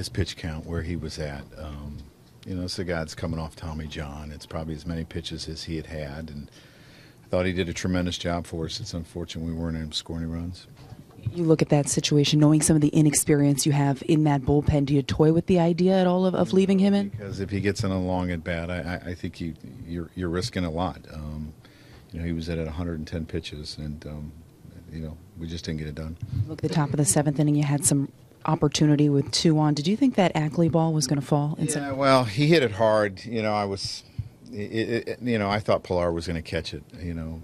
his pitch count where he was at. You know, it's a guy that's coming off Tommy John. It's probably as many pitches as he had, and I thought he did a tremendous job for us. It's unfortunate we weren't able to score any runs. You look at that situation, knowing some of the inexperience you have in that bullpen. Do you toy with the idea at all of leaving him in? Because if he gets in a long at bat, I think you're risking a lot. You know, he was at 110 pitches, and you know, we just didn't get it done. Look at the top of the seventh inning. You had some opportunity with 2 on. Did you think that Ackley ball was going to fall? Yeah, well, he hit it hard. You know, you know, I thought Pilar was going to catch it. You know,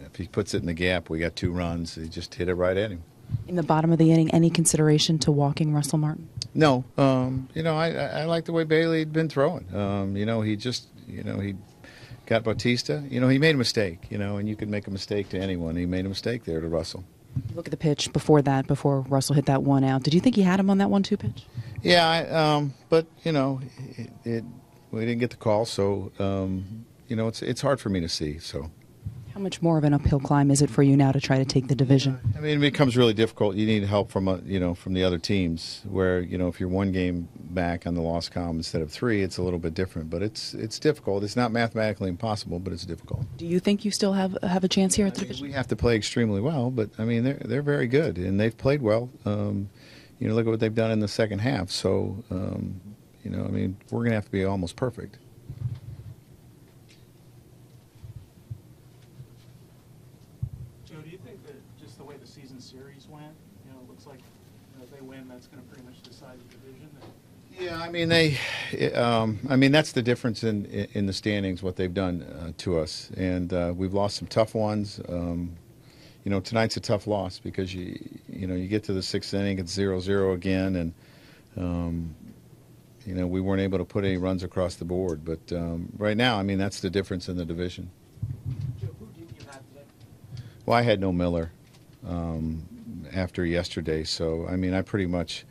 if he puts it in the gap, we got 2 runs. He just hit it right at him. In the bottom of the inning, any consideration to walking Russell Martin? No. You know, I like the way Bailey had been throwing. You know, he got Bautista. You know, he made a mistake. You know, and you could make a mistake to anyone. He made a mistake there to Russell. Look at the pitch before that, before Russell hit that 1 out. Did you think he had him on that 1-2 pitch? Yeah, but you know, we didn't get the call, so you know, it's hard for me to see. So, how much more of an uphill climb is it for you now to try to take the division? I mean, it becomes really difficult. You need help from you know, from the other teams. Where, you know, if you're 1 game back on the loss column instead of 3, it's a little bit different. But it's difficult. It's not mathematically impossible, but it's difficult. Do you think you still have a chance here at the division? We have to play extremely well, but I mean, they're very good and they've played well. You know, look at what they've done in the second half. So, you know, I mean, we're going to have to be almost perfect. Joe, do you think that just the way the season series went, you know, it looks like, you know, if they win, that's going to pretty much decide the division? Yeah, I mean, I mean, that's the difference in the standings, what they've done to us, and we've lost some tough ones. You know, tonight's a tough loss because you know, you get to the 6th inning, it's 0-0 again, and you know, we weren't able to put any runs across the board. But right now, I mean, that's the difference in the division. Joe, who did you have today? Well, I had no Miller after yesterday, so I mean, I pretty much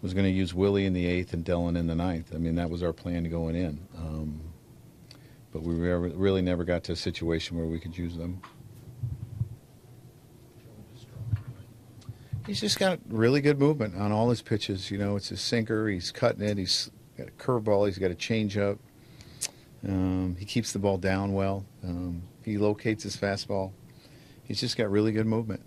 was going to use Willie in the 8th and Dillon in the 9th. I mean, that was our plan going in. But we really never got to a situation where we could use them. He's just got really good movement on all his pitches. You know, it's his sinker. He's cutting it. He's got a curveball. He's got a changeup. He keeps the ball down well. He locates his fastball. He's just got really good movement.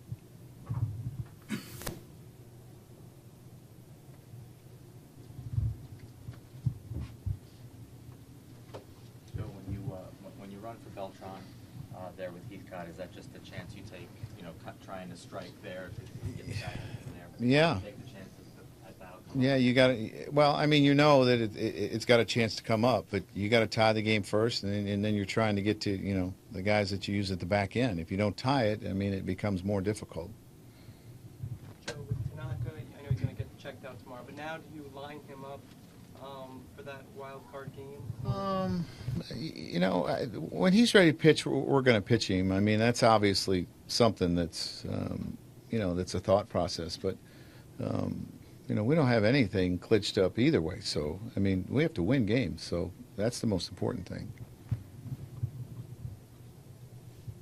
When you run for Beltran there with Heathcott, is that just a chance you take, you know, trying to strike there to get the guy in there? Yeah. Take the chances at the outcome? Yeah, you got to. Well, I mean, you know that it's got a chance to come up, but you got to tie the game first, and then you're trying to get to, you know, the guys that you use at the back end. If you don't tie it, I mean, it becomes more difficult. Joe, with Tanaka, I know he's going to get checked out tomorrow, but now do you line him up for that wild card game? You know, when he's ready to pitch, we're going to pitch him. I mean, that's obviously something that's, you know, that's a thought process. But, you know, we don't have anything clinched up either way. So, I mean, we have to win games. So that's the most important thing.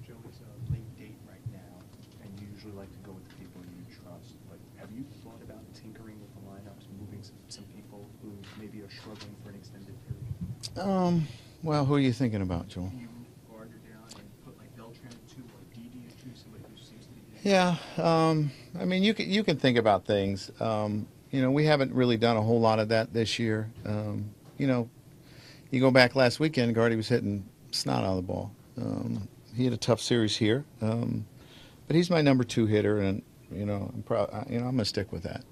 Joe, it's a late date right now, and you usually like to go with the people you trust. But have you thought about tinkering with the lineups, moving some people who maybe are struggling for an extended period? Well, who are you thinking about, Joel? You Gardner down and put like Beltran at 2 or Didi at 2, somebody who seems to be. Yeah, I mean, you can think about things. You know, we haven't really done a whole lot of that this year. You know, you go back last weekend, Girardi was hitting snot out of the ball. He had a tough series here, but he's my number 2 hitter, and you know, I'm going to stick with that.